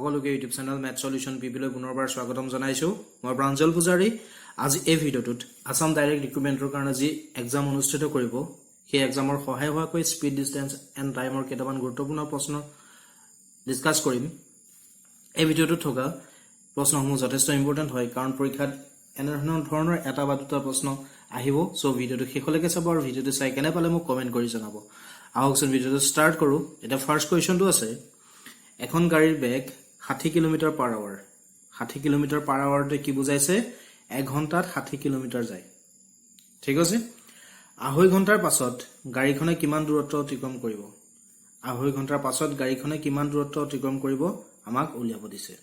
সকলোকে YouTube channel math solution পিপিলৈ পুনৰবাৰ স্বাগতম জনাইছো মই প্ৰাঞ্জল পূজাৰী আজি এই ভিডিওটোত আসাম ডাইৰেক্ট ৰিক্ৰুটমেন্টৰ কাৰণে যি এক্সাম অনুষ্ঠিত কৰিব সেই এক্সামৰ সহায় হোৱাকৈ স্পীড ডিসটেন্স এণ্ড টাইমৰ কেইটামান গুৰুত্বপূৰ্ণ প্ৰশ্ন ডিসকাস কৰিম এই ভিডিওটোত থকা প্ৰশ্নসমূহ যথেষ্ট ইম্পৰ্টেন্ট হয় কাৰণ পৰীক্ষাত এনে ধৰণৰ এটা বা দুটা প্ৰশ্ন আহিব সো ভিডিওটো শেষলৈকে চাব আৰু ভিডিওটো চাই কেনে পালে মোক কমেন্ট কৰি জনাব আহকচোন ভিডিওটো স্টাৰ্ট কৰো এটা ফাৰ্স্ট কোৱেশ্চনটো আছে এখন গাড়ীৰ বেগ 60 kilometre per hour 60 kilometre per আৱাৰতে কি বুজাইছে 1 ঘণ্টাত 60 কিলোমিটাৰ যায় ঠিক আছে আঢ়ৈ ঘণ্টাৰ পাছত গাড়ীখনে কিমান দূৰত্ব অতিক্ৰম কৰিব আঢ়ৈ ঘণ্টাৰ পাছত গাড়ীখনে কিমান দূৰত্ব অতিক্ৰম কৰিব আমাক উলিয়াব দিছে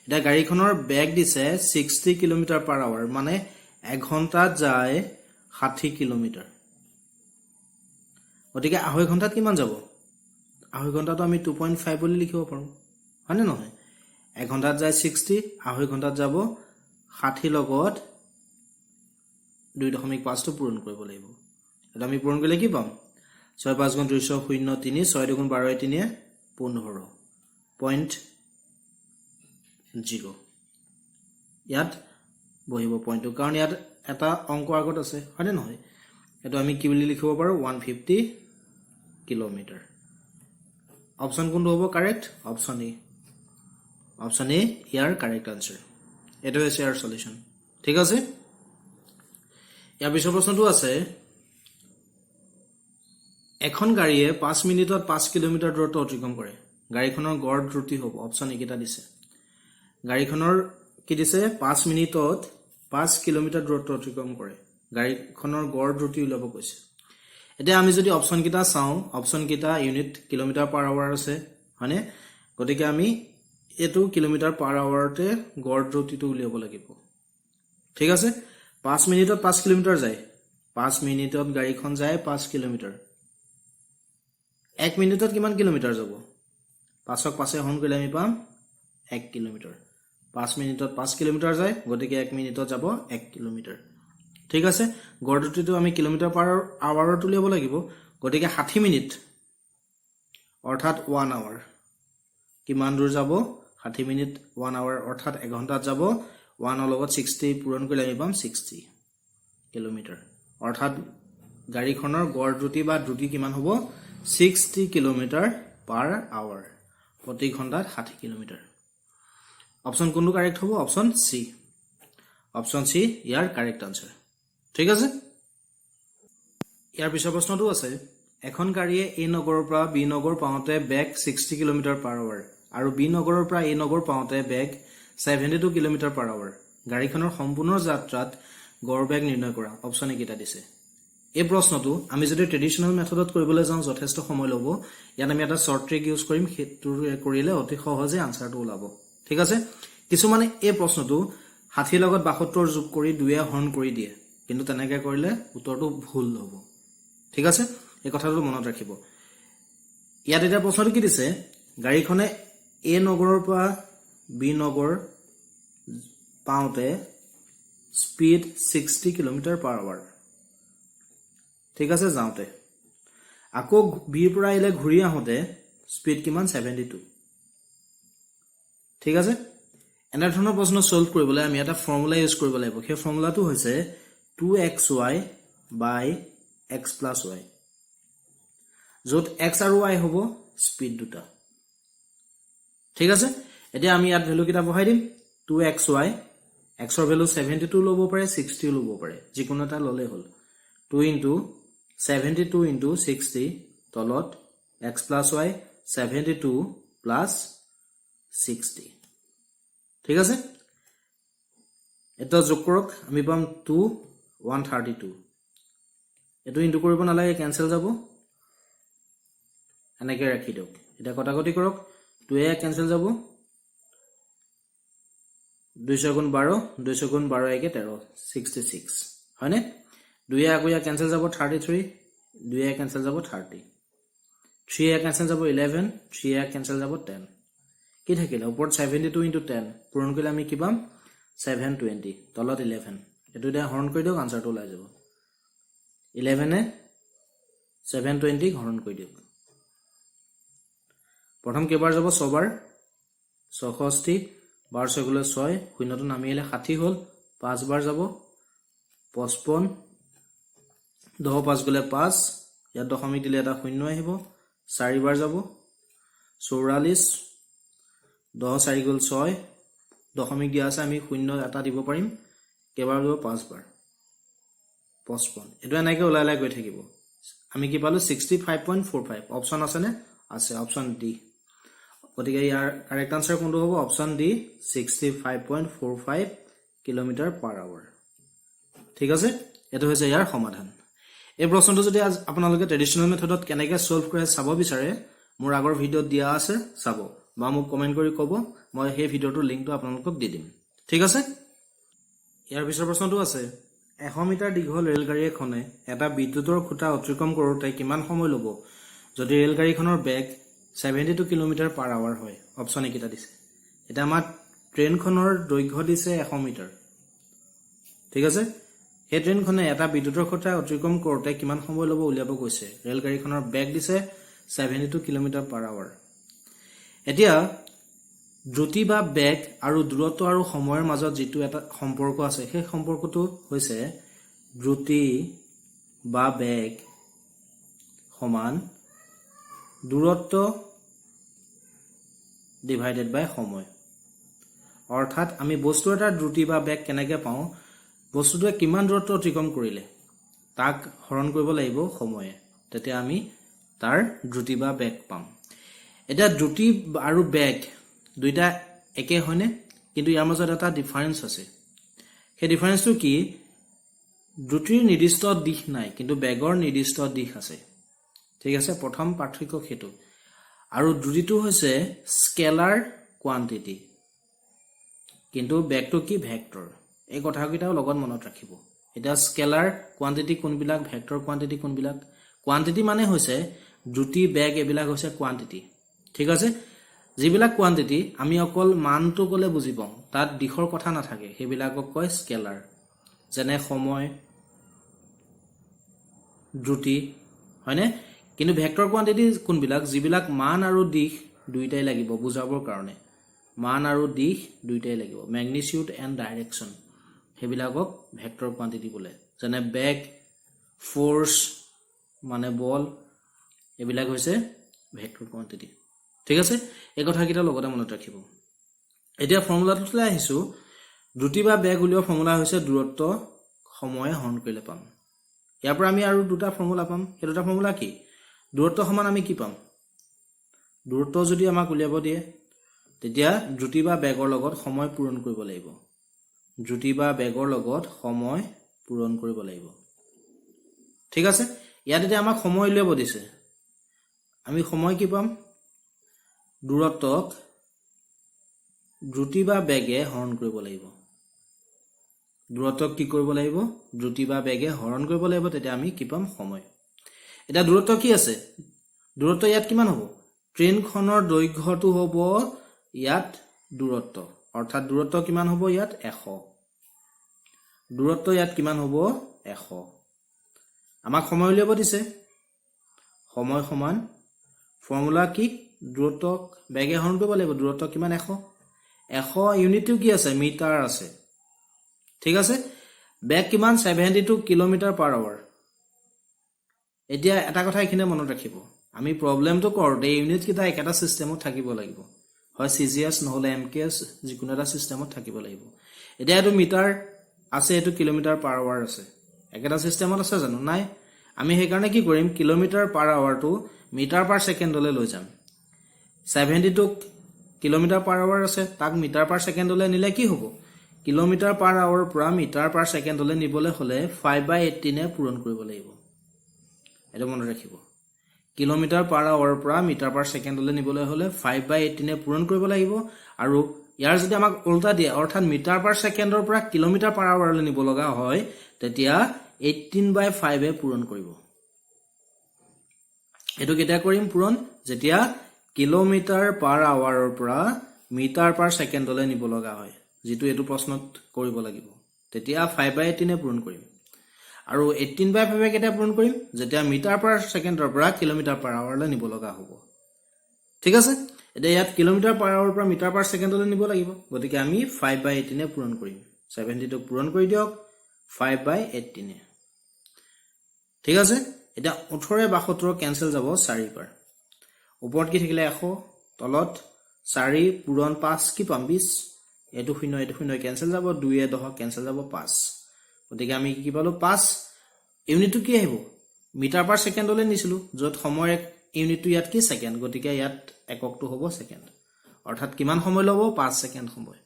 এটা গাড়ীখনৰ বেগ দিছে 60 কিলোমিটাৰ পাৰ আৱাৰ মানে 1 ঘণ্টাত যায় 60 কিলোমিটাৰ ওটিকে আঢ়ৈ ঘণ্টাত কিমান যাব আঢ়ৈ ঘণ্টাটো আমি 2.5 বুলি লিখিব পাৰো হয়নে নহয় 1 ঘণ্টাত যায় 60 আঢ়ৈ ঘণ্টাত যাব 60 লগত 2.5 টো পূৰণ কৰিব লাগিব এটা আমি পূৰণ কৰিলে কি পাম 6 5 গুণ 203 6 2 গুণ 12 3 15.0 ইয়াত বহিব পইণ্টটো কাৰণ ইয়াত এটা অংক আগত আছে হয়নে নহয় এটো আমি কি বুলি লিখিব পাৰো 150 কিলোমিটাৰ অপশন কোনটো হ'ব correct option A year correct answer এটো হৈছে ইয়াৰ সলিউশন ঠিক আছে ইয়াৰ পিছৰ প্ৰশ্নটো আছে এখন গাড়ীয়ে 5 মিনিটত 5 কিলোমিটাৰ দূৰত্ব অতিক্ৰম কৰে গাড়ীখনৰ গড় দ্ৰুতি হ'ব অপশন একেটা দিছে গাড়ীখনৰ কি দিছে 5 মিনিটত 5 কিলোমিটাৰ দূৰত্ব অতিক্ৰম কৰে গাড়ীখনৰ গড় দ্ৰুতি উলাব কৈছে এতিয়া আমি যদি অপশন কিটা চাও অপশন কিটা ইউনিট কিলোমিটাৰ পাৰ আৱাৰ আছে মানে গতিকে আমি এটো কিলোমিটাৰ পাৰ আৱাৰতে গড় দ্ৰুতিটো উলিয়াব লাগিব ঠিক আছে 5 মিনিটত 5 কিলোমিটাৰ যায় 5 মিনিটত গাড়ীখন যায় 5 কিলোমিটাৰ 1 মিনিটত কিমান কিলোমিটাৰ যাব 5ক 5 হৰণ কৰিলে আমি পাম 1 কিলোমিটাৰ 5 মিনিটত 5 কিলোমিটাৰ যায় গতিকে 1 মিনিটত যাব 1 কিলোমিটাৰ ঠিক আছে গড় দ্ৰুতিটো আমি কিলোমিটাৰ পাৰ আৱাৰত উলিয়াব লাগিব গতিকে 60 মিনিট অৰ্থাৎ 1 আৱাৰ কিমান দূৰ যাব 60 মিনিট 1 আৱাৰ অৰ্থাৎ 1 ঘণ্টাত যাব 1 ৰ লগত 60 পূৰণ কৰিলে আমি পাম 60 কিলোমিটাৰ অৰ্থাৎ গাড়ীখনৰ গড় দ্ৰুতি বা দ্ৰুতি কিমান হ'ব 60 কিলোমিটাৰ পাৰ আৱাৰ প্ৰতি ঘণ্টাত 60 কিলোমিটাৰ অপশন কোনটো কাৰেক্ট হ'ব অপশন সি ইয়াৰ কাৰেক্ট আনসাৰ ঠিক আছে ইয়াৰ পিছৰ প্ৰশ্নটো আছে এখন গাড়ীয়ে এ নগৰৰ পৰা বি নগৰ পাওঁতে বেগ 60 কিলোমিটাৰ পাৰ আৱাৰ আৰু বি নগৰৰ পৰা এ নগৰ পাওঁতে বেগ 72 কিলোমিটাৰ পাৰ আৱাৰ গাড়ীখনৰ সম্পূৰ্ণ যাত্ৰাত গড় বেগ নিৰ্ণয় কৰা অপশন একেটা দিছে এই প্ৰশ্নটো আমি যদি ট্ৰেডিশনাল মেথডত কৰিবলৈ যাওঁ যথেষ্ট সময় ল'ব ইয়াত আমি এটা শৰ্ট ট্ৰিক ইউজ কৰিম সেইটো কৰিলে অতি সহজে আনসাৰটো ওলাব ঠিক আছে কিছুমানে এই প্ৰশ্নটো 60 লগত 72 যোগ কৰি 2 হৰণ কৰি দিয়ে কিন্তু তেনেকৈ কৰিলে উত্তৰটো ভুল হ'ব ঠিক আছে এই কথাটো মনত ৰাখিব ইয়াত এটা প্ৰশ্নটো কি দিছে গাড়ীখনে এ নগৰৰ পৰা বি নগৰ পাওঁতে স্পীড 60 কিলোমিটাৰ পাৰ আৱাৰ ঠিক আছে যাওঁতে আকৌ বিৰ পৰা ইলে ঘূৰি আহোতে স্পীড কিমান 72 ঠিক আছে এনে ধৰণৰ প্ৰশ্ন সলভ কৰিবলৈ আমি এটা ফৰ্মুলা ইউজ কৰিব লাগিব সেই ফৰ্মুলাটো হৈছে 2xy by x plus y যত x আৰু y হ'ব স্পীড দুটা ঠিক আছে এতিয়া আমি ইয়াত ভ্যালু কিটা বহাই দিম 2xy x ৰ ভ্যালু 72 ল'ব পাৰে 60 ল'ব পাৰে যিকোনো এটা ল'লে হ'ল 2 into 72 into 60 তলত x plus y 72 plus 60 ঠিক আছে এটা যোগ কৰক আমি পাম 2 132 এটো ইনটু কৰিব নালাগে ক্যান্সেল যাব এনেকৈ ৰাখি দিওক এটা কটাকটি কৰক 2 এ ক্যান্সেল যাব 200 গুণ 12 200 গুণ 12 একে 13 66 হয়নে 2 এ আকৌ ক্যান্সেল যাব 33 2 এ ক্যান্সেল যাব 30 3 এ ক্যান্সেল যাব 11 3 এ ক্যান্সেল যাব 10 কি থাকিলে ওপৰত 72 into 10 পূৰণ কৰিলে আমি কি পাম 720 তলত 11 এটো দে হৰণ কৰি দিওক আনসাৰটো ওলাই যাব 11 এ 720 হৰণ কৰি দিওক প্ৰথম কেবাৰ যাব 6 বাৰ 64 বাৰ 6 গুলে 6 শূন্যটো নামি আহিলে 60 হ'ল 5 বাৰ যাব 55 10 5 গুলে 5 ইয়াত দশমিক দিলে এটা শূন্য আহিব 4 বাৰ যাব 44 10 4 গুল 6 দশমিক দিয়া আছে আমি শূন্য এটা দিব পাৰিম কেবাৰ যাব 5 বাৰ 55 এটো এনেকৈ ওলাই গৈ থাকিব আমি কি পালো 65.45 অপচন আছে নে আছে অপচন ডি গতিকে ইয়াৰ কাৰেক্ট আনসাৰ কোনটো হ'ব option D 65.45 kilometre per hour ঠিক আছে এটো হৈছে ইয়াৰ সমাধান এই প্ৰশ্নটো যদি আপোনালোকে ট্ৰেডিশনেল মেথডত কেনেকৈ সলভ কৰে চাব বিচাৰে মোৰ আগৰ ভিডিঅ'ত দিয়া আছে চাব বা মোক কমেন্ট কৰি ক'ব মই সেই ভিডিঅ'টোৰ লিংকটো আপোনালোকক দি দিম ঠিক আছে ইয়াৰ পিছৰ প্ৰশ্নটো আছে 100 মিটাৰ দীঘল ৰেলগাড়ী এখনে এটা বিদ্যুতৰ খুঁটা অতিক্ৰম কৰোঁতে কিমান সময় ল'ব যদি ৰেলগাড়ীখনৰ বেগ 72 কিলোমিটাৰ পাৰ আৱাৰ হয় অপচন একিটা দিছে এটা আমাৰ ট্ৰেইনখনৰ দৈৰ্ঘ্য দিছে 100 মিটাৰ ঠিক আছে এই ট্ৰেইনখনে এটা বিদ্যুতৰ খুঁটা অতিক্ৰম কৰোঁতে কিমান সময় ল'ব উলিয়াব কৈছে ৰেলগাড়ীখনৰ বেগ দিছে 72 কিলোমিটাৰ পাৰ আৱাৰ এতিয়া দ্ৰুতি বা বেগ আৰু দূৰত্ব আৰু সময়ৰ মাজত যেটো এটা সম্পৰ্ক আছে সেই সম্পৰ্কটো হৈছে দ্ৰুতি বা বেগ সমান দূৰত্ব ডিভাইডেড বাই সময় অৰ্থাৎ আমি বস্তু এটা দ্ৰুতি বা বেগ কেনেকৈ পাওঁ বস্তুটোৱে কিমান দূৰত্ব অতিক্ৰম কৰিলে তাক হৰণ কৰিব লাগিব সময়ে তেতিয়া আমি তাৰ দ্ৰুতি বা বেগ পাম এটা দ্ৰুতি আৰু বেগ দুইটা একে হয়নে কিন্তু ইয়াৰ মাজত এটা ডিফাৰেন্স আছে সেই ডিফাৰেন্সটো কি দ্ৰুতিৰ নিৰ্দিষ্ট দিশ নাই কিন্তু বেগৰ নিৰ্দিষ্ট দিশ আছে ঠিক আছে প্ৰথম পাৰ্থক্য হেতু আৰু দ্ৰুতিটো হৈছে স্কেলাৰ কোৱান্টিটি কিন্তু বেগটো কি ভেক্টৰ এই কথাকেইটাও লগত মনত ৰাখিব এটা স্কেলাৰ কোৱান্টিটি কোনবিলাক ভেক্টৰ কোৱান্টিটি কোনবিলাক কোৱান্টিটি মানে হৈছে দ্ৰুতি বেগ এবিলাক হৈছে কোৱান্টিটি ঠিক আছে যিবিলাক কোৱান্টিটি আমি অকল মানটো কলে বুজি পাওঁ তাত দিশৰ কথা নাথাকে সেইবিলাকক কয় স্কেলাৰ যেনে সময় দ্ৰুতি হয়নে কিন্তু ভেক্টৰ কোৱান্টিটি কোনবিলাক যিবিলাক মান আৰু দিশ দুইটাই লাগিব বুজাবৰ কাৰণে মান আৰু দিশ দুইটাই লাগিব ম্যাগনিটিউড এণ্ড ডাইৰেকশন সেইবিলাকক ভেক্টৰ কোৱান্টিটি বোলে যেনে বেগ ফোৰ্স মানে বল এবিলাক হৈছে ভেক্টৰ কোৱান্টিটি ঠিক আছে এই কথাকেইটা লগতে মনত ৰাখিব এতিয়া ফৰ্মুলাটোলৈ আহিছো দ্ৰুতি বা বেগ উলিওৱাৰ ফৰ্মুলা হৈছে দূৰত্ব সময় হৰণ কৰিলে পাম ইয়াৰ পৰা আমি আৰু দুটা ফৰ্মুলা পাম এই দুটা ফৰ্মুলা কি দূৰত্ব সমান আমি কি পাম দূৰত্ব যদি আমাক উলিয়াব দিয়ে তেতিয়া দ্ৰুতি বা বেগৰ লগত সময় পূৰণ কৰিব লাগিব দ্ৰুতি বা বেগৰ লগত সময় পূৰণ কৰিব লাগিব ঠিক আছে ইয়াত এতিয়া আমাক সময় উলিয়াব দিছে আমি সময় কি পাম দূৰত্বক দ্ৰুতি বা বেগে হৰণ কৰিব লাগিব দূৰত্বক কি কৰিব লাগিব দ্ৰুতি বা বেগে হৰণ কৰিব লাগিব তেতিয়া আমি কি পাম সময় এটা দূৰত্ব কি আছে দূৰত্ব ইয়াত কিমান হ'ব ট্ৰেইনখনৰ দৈৰ্ঘ্যটো হ'ব ইয়াত দূৰত্ব অৰ্থাৎ দূৰত্ব কিমান হ'ব ইয়াত 100 দূৰত্ব ইয়াত কিমান হ'ব 100 আমাক সময় উলিয়াব দিছে সময় সমান ফৰ্মুলা কি দূৰত্বক বেগে হৰণ কৰিব লাগিব দূৰত্ব কিমান 100 ইউনিটটো কি আছে মিটাৰ আছে ঠিক আছে বেগ কিমান 72 কিলোমিটাৰ পাৰ আৱাৰ এতিয়া এটা কথা এখানে মনত ৰাখিব আমি প্ৰবলেমটো কৰোতে ইউনিট কিটা একেটা সিস্টেমত থাকিব লাগিব হয় সিজিএস নহলে এমকেএস যিকোনো এটা সিস্টেমত থাকিব লাগিব এতিয়া এটো মিটাৰ আছে এটো কিলোমিটাৰ পাৰ আৱাৰ আছে একেটা সিস্টেমত আছে জানো নাই আমি সেই কাৰণে কি কৰিম কিলোমিটাৰ পাৰ আৱাৰটো মিটাৰ পাৰ সেকেন্ডলৈ লৈ যাম 72 কিলোমিটাৰ পাৰ আৱাৰ আছে তাক মিটাৰ পাৰ সেকেন্ডলৈ নিলে কি হ'ব কিলোমিটাৰ পাৰ আৱাৰ পৰা মিটাৰ পাৰ সেকেন্ডলৈ নিবলৈ হলে 5/18 এ পূৰণ কৰিব লাগিব এটা মনত ৰাখিব কিলোমিটাৰ পাৰ আৱাৰ পৰা মিটাৰ পাৰ সেকেন্ডলৈ নিবলৈ হলে 5/18 এ পূৰণ কৰিব লাগিব আৰু ইয়াৰ যদি আমাক উল্টা দিয়ে অৰ্থাৎ মিটাৰ পাৰ সেকেন্ডৰ পৰা কিলোমিটাৰ পাৰ আৱাৰলৈ নিব লগা হয় তেতিয়া 18/5 এ পূৰণ কৰিব এটো কেতিয়া কৰিম পূৰণ যেতিয়া কিলোমিটাৰ পাৰ আৱাৰৰ পৰা মিটাৰ পাৰ সেকেন্ডলৈ নিব লগা হয় যেটো এটো প্ৰশ্নত কৰিব লাগিব তেতিয়া 5/18 এ পূৰণ কৰিম আৰু 18/5 এ কেতিয়া পূৰণ কৰিম যেতিয়া মিটাৰ পাৰ সেকেন্ডৰ পৰা কিলোমিটাৰ পাৰ আৱাৰলৈ নিব লগা হ'ব ঠিক আছে এতিয়া ইয়াত কিলোমিটাৰ পাৰ আৱাৰ পৰা মিটাৰ পাৰ ছেকেণ্ডলৈ নিব লাগিব গতিকে আমি 5/18 পূৰণ কৰিম 70 ক পূৰণ কৰি দিয়ক 5/18 ঠিক আছে এটা 18 72 কেনসেল যাব 4 বাৰ ওপৰত কি থাকিলে 100 তলত 4 পূৰণ 5 কি পাম 20 এটো 0 কেনসেল যাব 2 এ 10 কেনসেল যাব 5 গতিকে আমি কি পালো 5 ইউনিটটো কি আহিব মিটাৰ পাৰ ছেকেণ্ডলৈ নিছিলো যত সময়ৰ ইউনিটটো ইয়াত কি সেকেন্ড গতিকে ইয়াত এককটো হ'ব সেকেন্ড অৰ্থাৎ কিমান সময় লব 5 সেকেন্ড সময়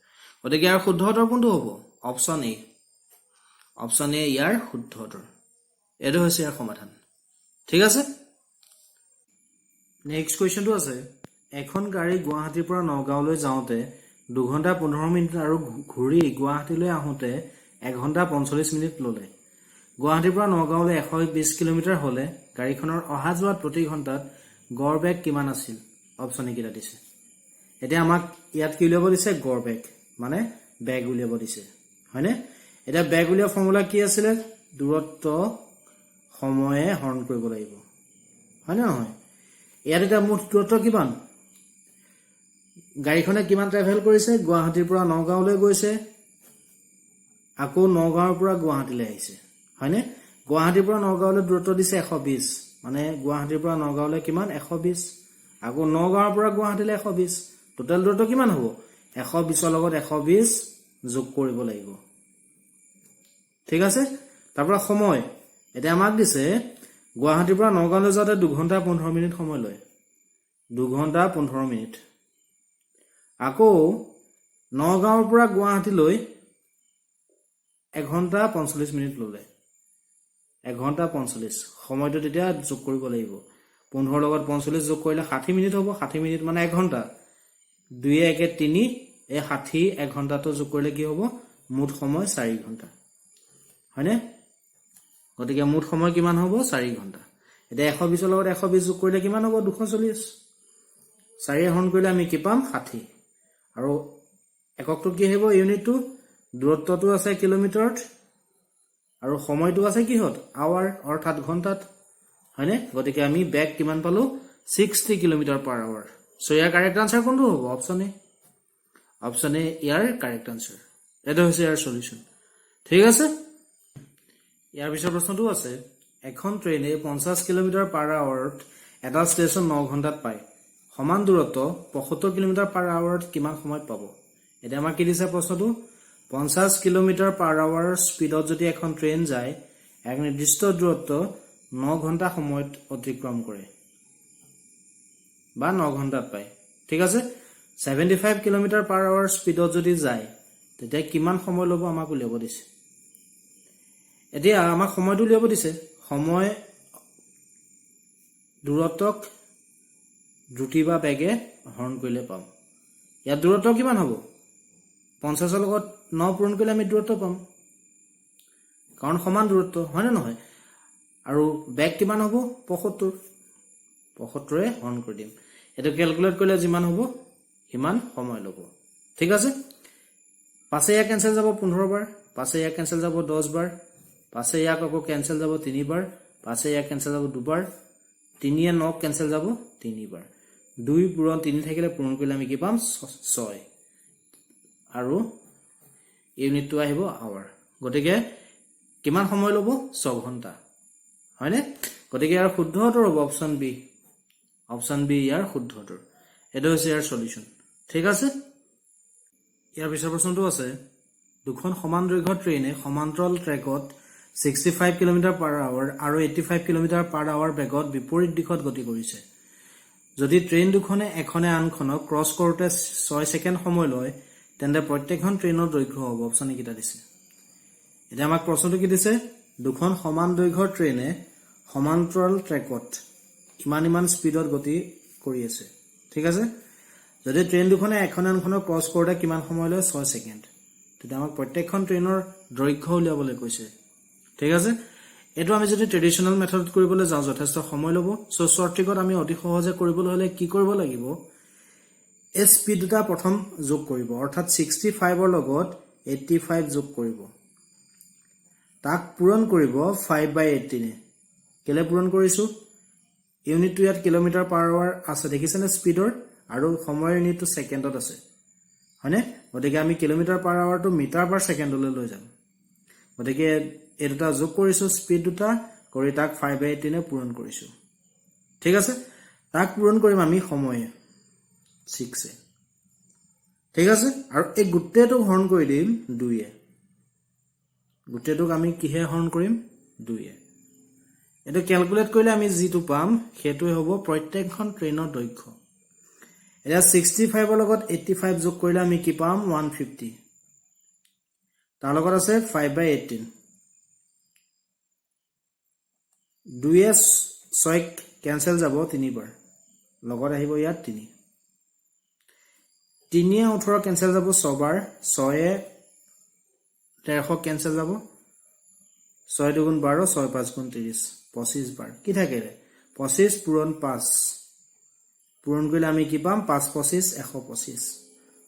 গতিকে ইয়াৰ শুদ্ধ উত্তৰ কোনটো হ'ব অপচন এ ইয়াৰ শুদ্ধ উত্তৰ এটো হৈছে ইয়াৰ সমাধান ঠিক আছে নেক্সট কোৱেশ্চনটো আছে এখন গাড়ী গুৱাহাটীৰ পৰা নগাঁওলৈ যাওঁতে 2 ঘণ্টা 15 মিনিট আৰু ঘূৰি গুৱাহাটীলৈ আহোতে 1 ঘণ্টা 45 মিনিট ললে গুৱাহাটীৰ পৰা নগাঁওলৈ 120 কিলোমিটাৰ হলে গাড়ীখনৰ অহা যোৱাত প্ৰতি ঘণ্টাত গড় বেগ কিমান আছিল অপচন কিটা দিছে এতিয়া আমাক ইয়াত কি উলিয়াব দিছে গড় বেগ মানে বেগ উলিয়াব দিছে হয়নে এটা বেগ উলিয়া ফৰ্মুলা কি আছিল দূৰত্ব সময়ে হৰণ কৰিব লাগিব হয় না নহয় ইয়াত এটা মুঠ দূৰত্ব কিমান গাড়ীখনে কিমান ট্ৰেভেল কৰিছে গুৱাহাটীৰ পৰা নগাঁওলৈ গৈছে আকৌ নগাঁওৰ পৰা গুৱাহাটীলৈ আহিছে হয়নে গুৱাহাটীৰ পৰা নগাঁওলৈ দূৰত্ব দিছে 120 মানে গুৱাহাটীৰ পৰা নগাঁওলৈ কিমান 120 আকৌ নগাঁওৰ পৰা গুৱাহাটীলৈ 120 টোটাল দূৰত্ব কিমান হ'ব 120 ৰ লগত 120 যোগ কৰিব লাগিব ঠিক আছে তাৰ পৰা সময় এটা আমাক দিছে গুৱাহাটীৰ পৰা নগাঁওলৈ যাওঁতে 2 ঘণ্টা 15 মিনিট সময় লয় 2 ঘণ্টা 15 মিনিট আকৌ নগাঁওৰ পৰা গুৱাহাটীলৈ 1 ঘণ্টা 45 মিনিট ললে 1 ঘণ্টা 45 সময়টো তেতিয়া যোগ কৰিব লাগিব 15 লগত 45 যোগ কৰিলে 60 মিনিট হ'ব 60 মিনিট মানে 1 ঘণ্টা 2 1 3 এই 60 1 ঘণ্টাটো যোগ কৰিলে কি হ'ব মুঠ সময় 4 ঘণ্টা হয়নে গতিকে মুঠ সময় কিমান হ'ব 4 ঘণ্টা এটা 120 লগত 120 যোগ কৰিলে কিমান হ'ব 240 4 হৰণ কৰিলে আমি কি পাম 60 আৰু এককটো কি হ'ব ইউনিটটো দূৰত্বটো আছে কিলোমিটাৰত আৰু সময়টো আছে কিহত আৱাৰ অৰ্থাৎ ঘণ্টাত হয়নে গতিকে আমি বেগ কিমান পালো 60 কিলোমিটাৰ পাৰ আৱাৰ সো ইয়াৰ কাৰেক্ট আনসাৰ কোনটো হ'ব অপচন এ ইয়াৰ কাৰেক্ট আনসাৰ এটা হৈছে ইয়াৰ সলিউশন ঠিক আছে ইয়াৰ পিছৰ প্ৰশ্নটো আছে এখন ট্ৰেইনে 50 কিলোমিটাৰ পাৰ আৱাৰত এটা ষ্টেচন 9 ঘণ্টাত পায় সমান দূৰত্ব 75 কিলোমিটাৰ পাৰ আৱাৰত কিমান সময়ত পাব এটা আমাক কি দিছে প্ৰশ্নটো 50 কিলোমিটাৰ পাৰ আৱাৰ স্পিডত যদি এখন ট্ৰেইন যায় এক নিৰ্দিষ্ট দূৰত্ব 9 ঘণ্টা সময়ত অতিক্ৰম কৰে বা 9 ঘণ্টাত পায় ঠিক আছে 75 কিলোমিটাৰ পাৰ আৱাৰ স্পিডত যদি যায় তেতিয়া কিমান সময় ল'ব আমাক উলিয়াব দিছে এতিয়া আমাক সময়টো উলিয়াব দিছে সময় দূৰত্বক দ্ৰুতি বা বেগে হৰণ কৰিলে পাম ইয়াৰ দূৰত্ব কিমান হ'ব 50 ৰ লগত 9 পূৰণ কৰিলে আমি দূৰত্ব পাম কাৰণ সমান দূৰত্ব হয় না নহয় আৰু বেগ কিমান হ'ব 75 ৰে হৰণ কৰি দিম এটা ক্যালকুলেট কৰিলে যিমান হ'ব হিমান সময় ল'ব ঠিক আছে পাছে ইয়া কেনসেল যাব 15 বাৰ পাছে ইয়া কেনসেল যাব 10 বাৰ পাছে ইয়াক আকৌ কেনসেল যাব 3 বাৰ পাছে ইয়া কেনসেল যাব 2 বাৰ 3 এ 9 কেনসেল যাব 3 বাৰ 2 পূৰণ 3 থাকিলে পূৰণ কৰিলে আমি কি পাম 6 আৰু ইউনিটটো আহিব আৱাৰ গতিকে কিমান সময় ল'ব 6 ঘণ্টা হয়নে গতিকে ইয়াৰ শুদ্ধ উত্তৰ হ'ব অপচন বি ইয়াৰ শুদ্ধ উত্তৰ এটো হৈছে ইয়াৰ সলিউশন ঠিক আছে ইয়াৰ পিছৰ প্ৰশ্নটো আছে দুখন সমান দৈৰ্ঘ্যৰ ট্ৰেইনে সমান্তৰাল ট্ৰেকত 65 কিলোমিটাৰ পাৰ আৱাৰ আৰু 85 কিলোমিটাৰ পাৰ আৱাৰ বেগত বিপৰীত দিশত গতি কৰিছে যদি ট্ৰেইন দুখনে এখনে আনখনক ক্ৰছ কৰোতে 6 সেকেন্ড সময় লয় তেন্তে প্ৰত্যেকখন ট্ৰেইনৰ দৈৰ্ঘ্য হ'ব অপচন কিটা দিছে এটা আমাক প্ৰশ্নটো কি দিছে দুখন সমান দৈৰ্ঘ্যৰ ট্ৰেইনে সমান্তৰাল ট্ৰেকত ইমান স্পিডত গতি কৰি আছে ঠিক আছে যদি ট্ৰেইন দুখনে এখন আনখনক ক্ৰছ কৰোতে কিমান সময় লয় 6 সেকেন্ড তেতিয়া আমাক প্ৰত্যেকখন ট্ৰেইনৰ দৈৰ্ঘ্য উলিয়াবলৈ কৈছে ঠিক আছে এটো আমি যদি ট্ৰেডিশনাল মেথডত কৰিবলৈ যাওঁ যথেষ্ট সময় ল'ব সো শৰ্ট ট্ৰিকত আমি অতি সহজে কৰিবলৈ হলে কি কৰিব লাগিব এই স্পিড দুটা প্ৰথম যোগ কৰিব অৰ্থাৎ 65 ৰ লগত 85 যোগ কৰিব তাক পূৰণ কৰিব 5/18 কেলে পূৰণ কৰিছো ইউনিটটো ইয়াত কিলোমিটাৰ পাৰ আৱাৰ আছে দেখিছেনে স্পিডৰ আৰু সময়ৰ ইউনিটটো সেকেন্ডত আছে হয়নে গতিকে আমি কিলোমিটাৰ পাৰ আৱাৰটো মিটাৰ পাৰ সেকেন্ডলৈ লৈ যাম গতিকে এই দুটা যোগ কৰিছো স্পিড দুটা কৰি তাক 5/18 এ পূৰণ কৰিছো ঠিক আছে তাক পূৰণ কৰিম আমি সময় 6 এ ঠিক আছে আৰু এই গুটেটো হৰণ কৰি দিম 2 এ গুটেটোক আমি কিহে হৰণ কৰিম 2 এ এটো ক্যালকুলেট কৰিলে আমি যেটো পাম হেতু হ'ব প্ৰত্যেকখন ট্ৰেইনৰ দৈৰ্ঘ্য এটা 65 ৰ লগত 85 যোগ কৰিলে আমি কি পাম 150 তাৰ লগত আছে 5/18 2s 6 ক্যান্সেল যাব 3 বাৰ লগত আহিব ইয়াত 3 3 এ 18 ক্যান্সেল যাব 6 বাৰ 6 এ 1300 ক্যান্সেল যাব 6 2 12 6 5 30 25 বাৰ কি থাকে 25 পূৰণ 5 পূৰণ কৰিলে আমি কি পাম 5 25 125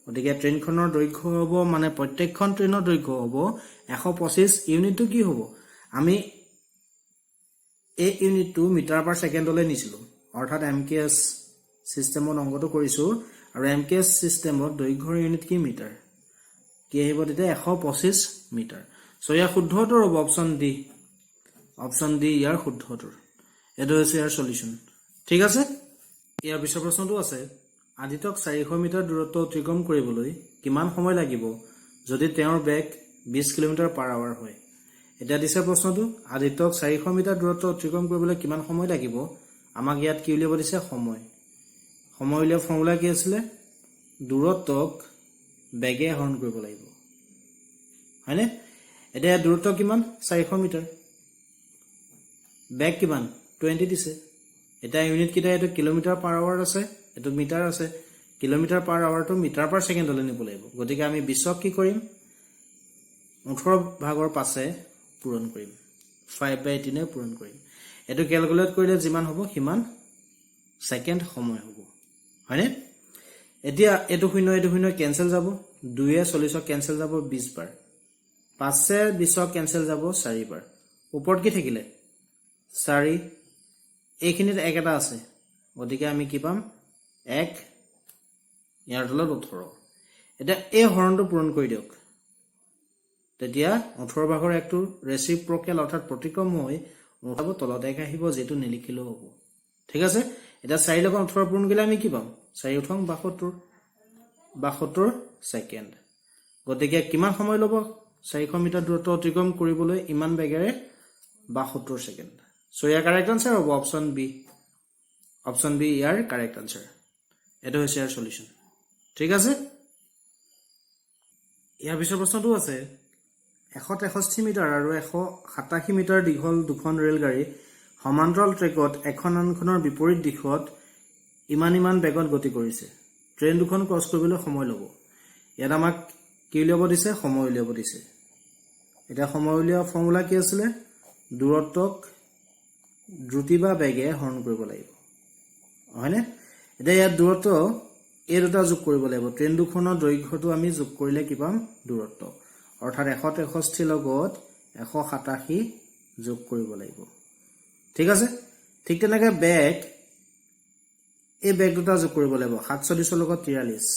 গতিকে ট্ৰেইনখনৰ দৈৰ্ঘ্য হ'ব মানে প্ৰত্যেকখন ট্ৰেইনৰ দৈৰ্ঘ্য হ'ব 125 ইউনিটটো কি হ'ব আমি এই ইউনিটটো মিটাৰ পাৰ সেকেন্ডলৈ নিছিলো অৰ্থাৎ এমকেএস সিস্টেমত অংকটো কৰিছো আৰু এমকেএস সিস্টেমত দৈৰ্ঘ্যৰ ইউনিট কি মিটাৰ কি আহিব তেতিয়া 125 মিটাৰ সো ইয়াৰ শুদ্ধ উত্তৰ হ'ব অপচন ডি ইয়াৰ শুদ্ধ উত্তৰ এটো হৈছে ইয়াৰ সলিউশন ঠিক আছে ইয়াৰ পিছৰ প্ৰশ্নটো আছে আদিত্যক 400 মিটাৰ দূৰত্ব অতিক্ৰম কৰিবলৈ কিমান সময় লাগিব যদি তেওঁৰ বেগ 20 কিলোমিটাৰ পাৰ আৱাৰ হয় এটা দিছে প্ৰশ্নটো আদিত্যক 400 মিটাৰ দূৰত্ব অতিক্ৰম কৰিবলৈ কিমান সময় লাগিব আমাক ইয়াত কি উলিয়াব দিছে সময় উলিয়াব ফৰ্মুলা কি আছিল দূৰত্বক বেগে হৰণ কৰিব লাগিব হয়নে এটা দূৰত্ব কিমান 400 মিটাৰ বেগ কিমান 20 দিছে এটা ইউনিট কিটা এটো কিলোমিটাৰ পাৰ আৱাৰ আছে এটো মিটাৰ আছে কিলোমিটাৰ পাৰ আৱাৰটো মিটাৰ পাৰ সেকেন্ডলৈ নিব লাগিব গতিকে আমি 20ক কি কৰিম 18 ভাগৰ 5 এ পূৰণ কৰিম 5/18 এ পূৰণ কৰিম এটো ক্যালকুলেট কৰিলে যিমান হ'ব সিমান সেকেন্ড সময় হ'ব হয়নে এতিয়া এটো শূন্য ক্যান্সেল যাব 2 এ 40 ক্যান্সেল যাব 20 বাৰ 5 এ 20 ক্যান্সেল যাব 4 বাৰ ওপৰত কি থাকিলে 4 এইখিনিত এক এটা আছে গতিকে আমি কি পাম 1 ইয়াৰ তলত 18 এটা এই হৰণটো পূৰণ কৰি দিয়ক তেতিয়া 18 ভাগৰ একটো ৰেচিপ্ৰকেল অৰ্থাৎ প্ৰতিক্ৰম হৈ উঠাব তলত এক আহিব যেটো নিলিখিলেও হ'ব ঠিক আছে এটা 4 লগত 18 পূৰণ কৰিলে আমি কি পাম 4 উঠং 72 সেকেন্ড গতিকে কিমান সময় ল'ব 400 মিটাৰ দূৰত্ব অতিক্ৰম কৰিবলৈ ইমান বেগেৰে 72 সেকেন্ড সো ইয়াৰ কাৰেক্ট আনসাৰ হ'ব অপচন বি ইয়াৰ কাৰেক্ট আনসাৰ এটো হৈছে ইয়াৰ সলিউশন ঠিক আছে ইয়াৰ পিছৰ প্ৰশ্নটো আছে 163 মিটাৰ আৰু 187 মিটাৰ দীঘল দুখন ৰেলগাড়ী সমান্তৰাল ট্ৰেকত এখন আনখনৰ বিপৰীত দিশত ইমান বেগত গতি কৰিছে ট্ৰেইন দুখন ক্ৰছ কৰিবলৈ সময় ল'ব ইয়াত আমাক কি উলিয়াব দিছে সময় উলিয়াব দিছে এটা সময় উলিওৱা ফৰ্মুলা কি আছিল দূৰত্বক দ্ৰুতি বা বেগে হৰণ কৰিব লাগিব হয়নে এটা ইয়াত দূৰত্ব এই দুটা যোগ কৰিব লাগিব ট্ৰেইন দুখনৰ দৈৰ্ঘ্যটো আমি যোগ কৰিলে কি পাম দূৰত্ব অৰ্থাৎ 163 লগত 187 যোগ কৰিব লাগিব ঠিক আছে ঠিক তেনেকৈ বেগ এই বেগ দুটা যোগ কৰিব লাগিব 47 লগত 43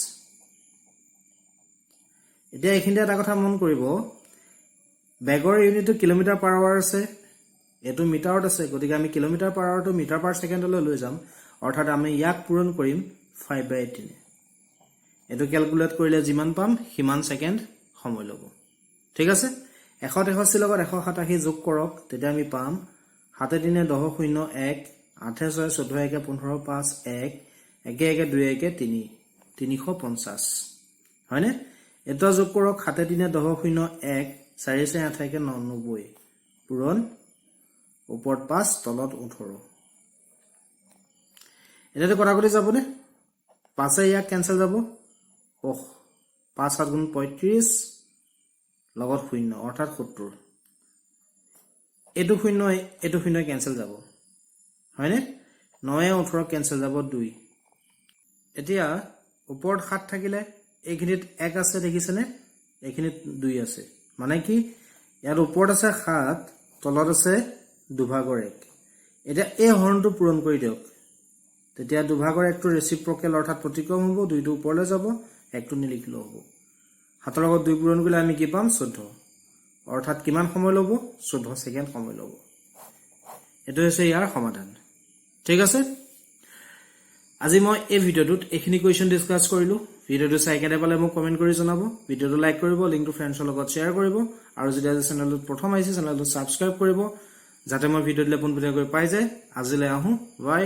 এতিয়া এইখিনিতে এটা কথা মন কৰিব বেগৰ ইউনিটটো কিলোমিটাৰ পাৰ আৱাৰ আছে এটো মিটাৰত আছে গতিকে আমি কিলোমিটাৰ পাৰ আৱাৰটো মিটাৰ পাৰ সেকেন্ডলৈ লৈ যাম অৰ্থাৎ আমি ইয়াক পূৰণ কৰিম 5/18 এটো ক্যালকুলেট কৰিলে যিমান পাম সিমান সেকেন্ড সময় ল'ব ঠিক আছে 163 লগত 187 যোগ কৰক তেতিয়া আমি পাম 7 3 10 0 1 8 6 14 1 15 5 1 1 1 2 1 3 350 হয়নে এটা যোগ কৰক 7 3 10 0 1 4 6 8 1 99 পূৰণ ওপৰত 5 তলত 18 এটাতে কটাকটি যাবনে 5 এ ইয়াক ক্যান্সেল যাব 5 7 গুণ 35 লগত 0 অৰ্থাৎ 70 এটো 0 ক্যান্সেল যাব হয়নে 9 এ 18 ক্যান্সেল যাব 2 এতিয়া ওপৰত 7 থাকিলে এইখিনিত 1 আছে দেখিছেনে এইখিনিত 2 আছে মানে কি ইয়াৰ ওপৰত আছে 7 তলত আছে দুভাগৰ 1 এটা এই হৰণটো পূৰণ কৰি দিয়ক তেতিয়া দুভাগৰ একটো ৰেচিপ্ৰকেল অৰ্থাৎ প্ৰতিক্ৰম হ'ব, দুইটো ওপৰলৈ যাব, একটো নিলিখিলেও হ'ব। 7 লগত 2 পূৰণ কৰিলে আমি কি পাম 14, অৰ্থাৎ কিমান সময় ল'ব 14 ছেকেণ্ড সময় ল'ব। এটো হৈছে ইয়াৰ সমাধান। ঠিক আছে, আজি মই এই ভিডিঅ'টোত এইখিনি কুৱেশ্যন ডিসকাস কৰিলো। ভিডিঅ'টো চাই কেনে পালে মোক কমেন্ট কৰি জনাব, ভিডিঅ'টো লাইক কৰিব, লিংকটো ফ্ৰেণ্ডছৰ লগত শ্বেয়াৰ কৰিব, আৰু যদি আজি চেনেলটোত প্ৰথম আহিছে চেনেলটো সাবস্ক্ৰাইব কৰিব, যাতে মই ভিডিঅ' দিলে পোনপটীয়াকৈ পাই যায়। আজিলৈ আহো, বাই।